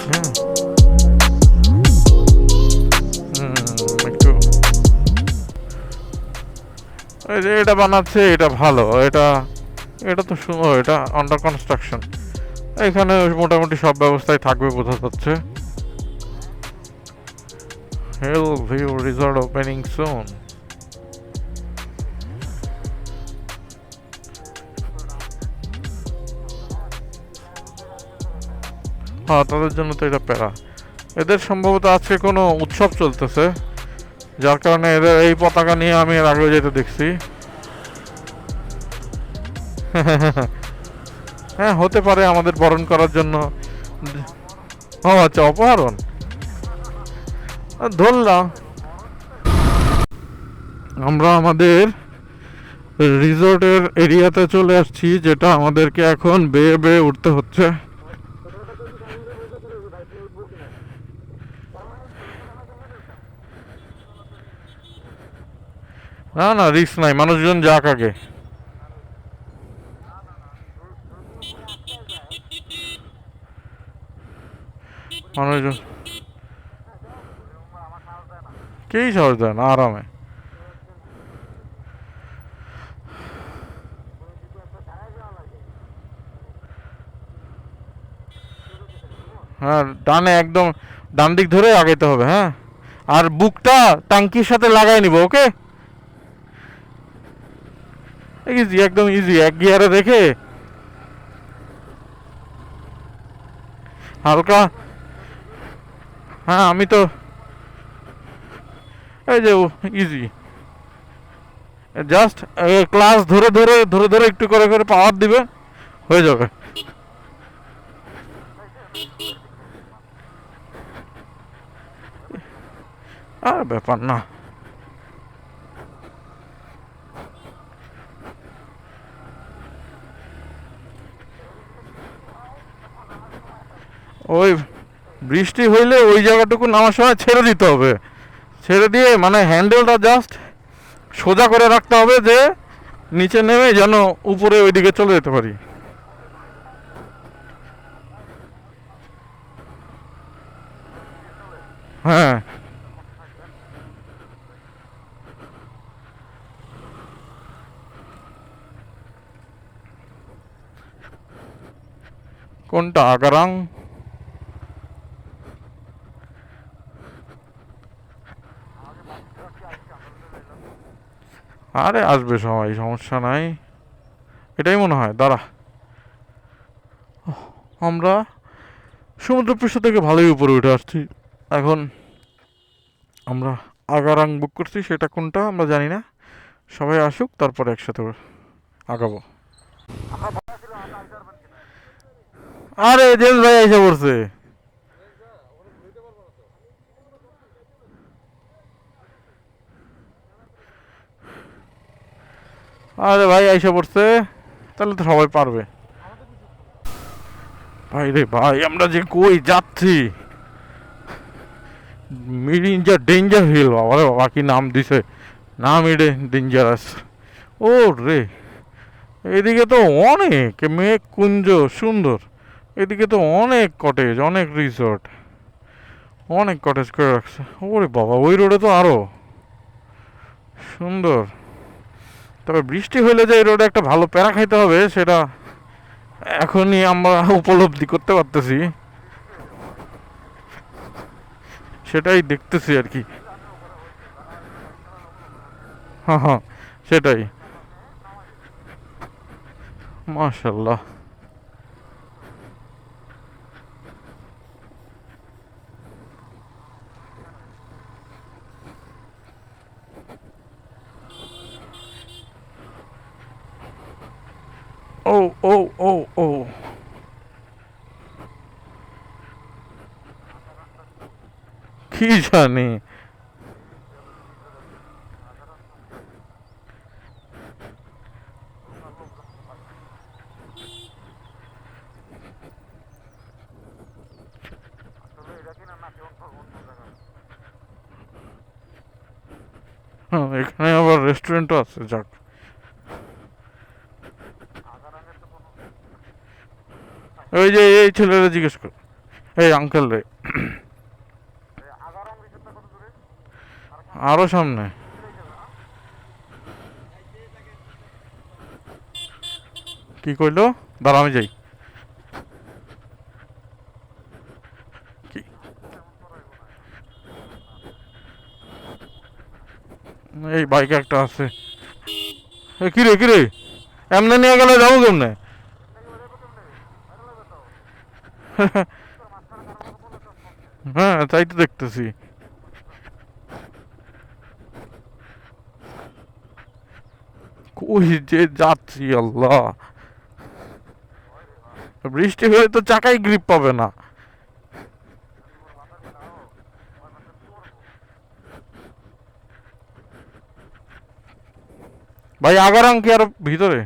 হ্যাঁ। একটু এই যে এটা বানাচ্ছে, এটা ভালো, এটা এটা তো সুন্দর, এটা আন্ডার কনস্ট্রাকশন। এখানে মোটামুটি সব ব্যবস্থাই থাকবে বোঝা যাচ্ছে। হিল ভিউ রিসর্ট ওপেনিং সুন। হ্যাঁ, তাদের জন্য তো এটা প্যারা। এদের সম্ভবত আজকে কোনো উৎসব চলতেছে, যার কারণে এদের এই পতাকা নিয়ে আমি এর আগেও যেতে দেখছি। হ্যাঁ, হতে পারে আমাদের বরণ করার জন্য। ও আচ্ছা, অপহরণ ধরলাম। আমরা আমাদের রিসোর্টের এরিয়াতে চলে আসছি, যেটা আমাদেরকে এখন বেয়ে বেয়ে উঠতে হচ্ছে। না না, রিস্ক নাই, মানুষজন যাক আগে। মানুষজন কেই সাহস দেয় না, আরামে। হ্যাঁ, ডানে একদম ডান দিক ধরে আগাইতে হবে। হ্যাঁ, আর বুকটা টাঙ্কির সাথে লাগাই নিব। ওকে, ইজি, একদম ইজি। এক গিয়ারে রেখে হালকা। হ্যাঁ, আমি তো এই যে ইজি, জাস্ট ক্লাস ধরে ধরে ধরে ধরে একটু করে করে পাওয়ার দিবে, হয়ে যাবে। আর ব্যাপার না। ওই বৃষ্টি হইলে ওই জায়গাটুকু নামার সময় ছেড়ে দিতে হবে। ছেড়ে দিয়ে মানে হ্যান্ডেলটা জাস্ট সোজা করে রাখতে হবে, যে নিচে নেমে যেন উপরে ওইদিকে চলে যেতে পারি। হ্যাঁ, কোনটা আগারাং? আরে আসবে সবাই, সমস্যা নাই। এটাই মনে হয়। দাঁড়া, আমরা সমুদ্রপৃষ্ঠ থেকে ভালোই উপরে উঠে আসছি। এখন আমরা আগারাং বুক করছি, সেটা কোনটা আমরা জানি না। সবাই আসুক, তারপরে একসাথে আগাবো। আরে জেল ভাই এসে পড়ছে। আরে ভাই এসে পড়ছে, তাহলে তো সবাই পারবে। ভাই রে ভাই, আমরা যে কই যাচ্ছি! মিরিঞ্জা ডেঞ্জার হিল, বাবা রে বাবা, কি নাম দিছে! নাম ইডে ডেঞ্জারাস। ও রে, এদিকে তো অনেক মেঘ কুঞ্জ, সুন্দর। এদিকে তো অনেক কটেজ, অনেক রিসোর্ট, অনেক কটেজ করে রাখছে। ওরে বাবা, ওই রোডে তো আরো সুন্দর। তবে বৃষ্টি হইলে যে এই রোডে একটা ভালো প্যারা খাইতে হবে, সেটা এখনই আমরা উপলব্ধি করতে পারতেছি। সেটাই দেখতেছি আর কি। হ্যাঁ হ্যাঁ, সেটাই। মাশাল্লাহ। ও ও ও ও, কি জানি। হ্যাঁ, এখানে আবার রেস্টুরেন্টও আছে, যাক। ওই যে এই ছেলেরা জিজ্ঞেস কর, এই আঙ্কেল রে, আরো সামনে। কি কইলো? দাঁড়া আমি যাই। এই বাইকে একটা আছে। কিরে কিরে, এমনি নিয়ে গেলে যাবো কেমনে? হ্যাঁ তাই তো দেখতেছি। কই যে যাচ্ছি আল্লাহ, বৃষ্টি হলে তো চাকাই গ্রিপ পাবে না। ভাই আগারাং কি আর ভিতরে?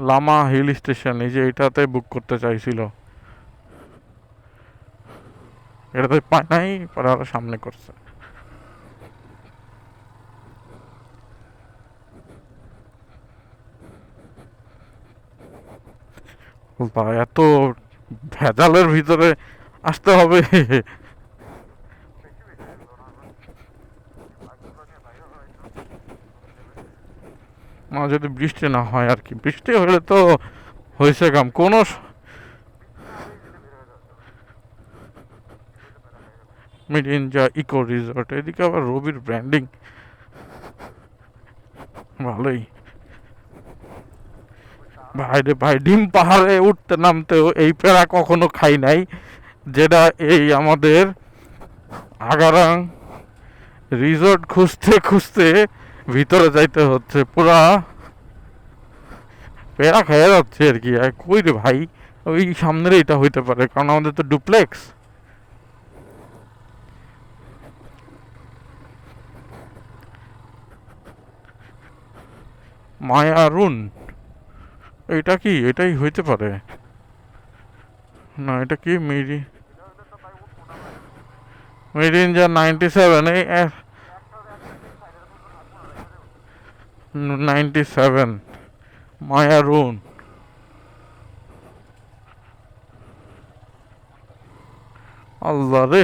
লামা হিল স্টেশন, এই যে এটাতে বুক করতে চাইছিল, এটাতে পায় নাই, পরে আরো সামনে করছে। এত ভেজালের ভিতরে আসতে হবে। না যদি বৃষ্টি না হয় আর কি, বৃষ্টি হলে তো হয়েছে কাম কোনো মিরিঞ্জা ইকো রিসর্ট, এদিকে আবার রবির ব্র্যান্ডিং ভালোই। ভাই রে ভাই, ডিম পাহাড়ে উঠতে নামতেও এই প্যারা কখনো খাই নাই, যেটা এই আমাদের আগারাং রিসর্ট খুঁজতে খুঁজতে ভিতরে যাইতে হচ্ছে। পুরা প্যারা খেয়ে যাচ্ছে আর কি। আর কই রে ভাই, ওই সামনের এটা হইতে পারে, কারণ আমাদের তো ডুপ্লেক্স। মায়ারুন, এটা কি? এটাই হইতে পারে। না এটা কি মিরিঞ্জা 97, এই 97 মায়ারুন। আল্লাহ রে,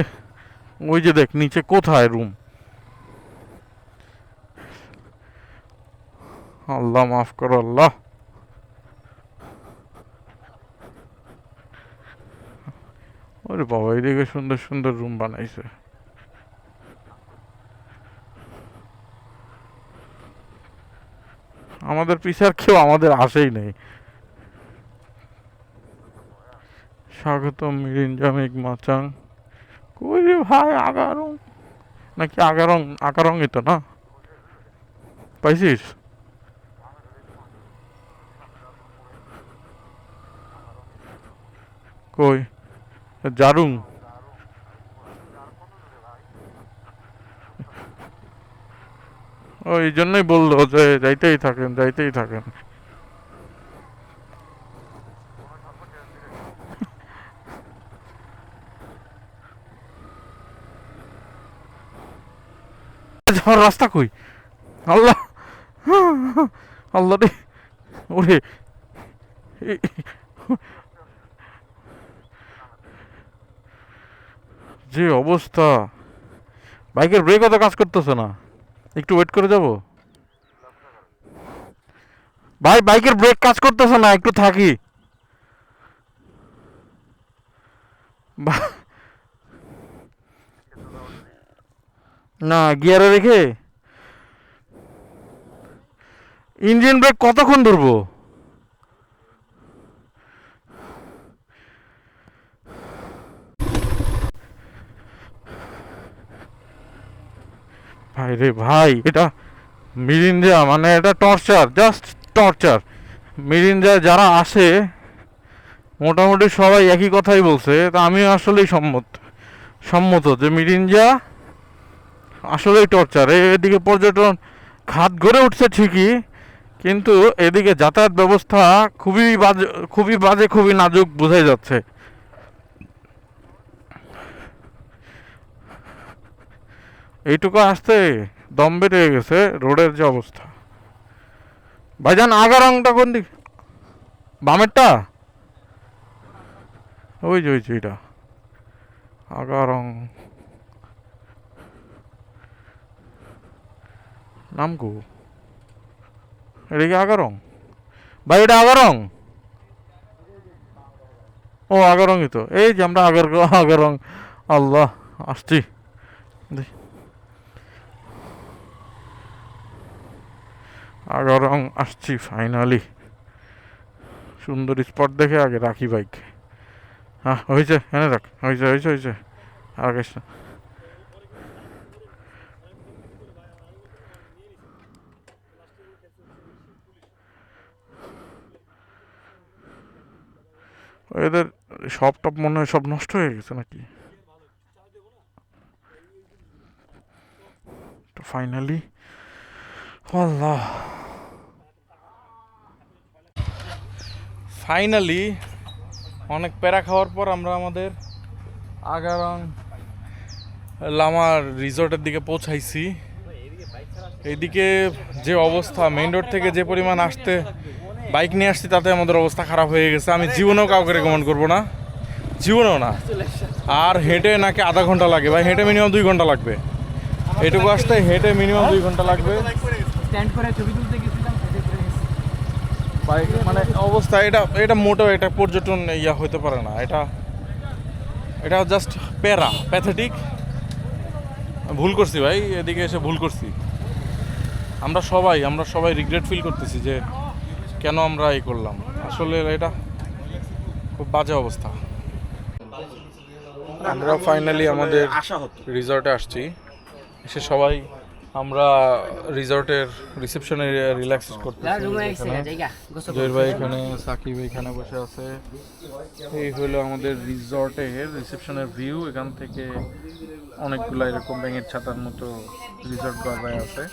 ওই যে দেখ নিচে কোথায় রুম। আল্লাহ মাফ করো আল্লাহ। ওরে বাবা, এদিকে সুন্দর সুন্দর রুম বানাইছে। আমাদের পিছার কেউ আমাদের আসেই নেই। স্বাগতম মিরিঞ্জা মেঘমাচাং। কই রে ভাই, আগারং নাকি আগারং? আগারং এটা না, পাইছিস? কই জারুং? ওই জন্যই বললো যে যাইতেই থাকেন যাইতেই থাকেন। যাওয়ার রাস্তা কই? আল্লাহ, আল্লাহ রে, ওরে যে অবস্থা, বাইকের ব্রেক অত কাজ করতেছে না, একটু ওয়েট করে যাব। ভাই বাইকের ব্রেক কাজ করতেছে না, একটু থাকি। না গিয়ারে রেখে ইঞ্জিন ব্রেক কতক্ষণ ধরবো? ভাই রে ভাই, এটা মিরিঞ্জা মানে এটা টর্চার, জাস্ট টর্চার। মিরিঞ্জা যারা আসে মোটামুটি সবাই একই কথাই বলছে, তা আমি আসলেই সম্মত যে মিরিঞ্জা আসলেই টর্চার। এদিকে পর্যটন খাত গড়ে উঠছে ঠিকই, কিন্তু এদিকে যাতায়াত ব্যবস্থা খুবই বাজে, খুবই বাজে, খুবই নাজুক বোঝাই যাচ্ছে। এইটুকু আসতে দম বেড়ে গেছে রোডের যে অবস্থা। ভাইজান আগারংটা কোন দিক? বামেরটা? ওই যে এটা আগারং নাম কো, এটা কি আগারং? ভাই এটা আগারং? ও আগারংই তো, এই যে আমরা আগারং। আল্লাহ, আসছি। দেখি, আগারং আসছি ফাইনালি। সুন্দর স্পট দেখে আগে রাখি বাইক। হ্যাঁ হয়েছে, এনে রাখ, হয়েছে। আর গেছ না। এদের সব টপ মনে হয় সব নষ্ট হয়ে গেছে নাকি? তো ফাইনালি আল্লাহ, ফাইনালি অনেক প্যারা খাওয়ার পর আমরা আমাদের আগারং লামার রিসোর্টের দিকে পৌঁছাইছি। এইদিকে যে অবস্থা, মেইন রোড থেকে যে পরিমাণ আসতে বাইক নিয়ে আসছি, তাতে আমাদের অবস্থা খারাপ হয়ে গেছে। আমি জীবনেও কাউকে রেকমেন্ড করবো না, জীবনেও না। আর হেঁটে নাকি আধা ঘন্টা লাগে, ভাই হেঁটে মিনিমাম 2 ঘন্টা লাগবে। এটুকু আসতে হেঁটে মিনিমাম 2 ঘন্টা লাগবে। বাইক মানে অবস্থা, এটা মোটেও এটা পর্যটন ইয়া হতে পারে না। এটা জাস্ট প্যাথেটিক। ভুল করছি ভাই, এদিকে এসে ভুল করছি। আমরা সবাই রিগ্রেট ফিল করতেছি যে কেন আমরা এই করলাম। আসলে এটা খুব বাজে অবস্থা। আমরা ফাইনালি আমাদের রিসর্টে আসছি। এসে সবাই আমরা রিসর্টের রিসেপশনে রিল্যাক্স করতেছি। জয়ের ভাই এখানে, সাকিব এখানে বসে আছে। এই হলো আমাদের রিসর্টের রিসেপশনের ভিউ। এখান থেকে অনেকগুলো এরকম ব্যাঙের ছাতার মতো রিসর্ট গড়ায় আছে।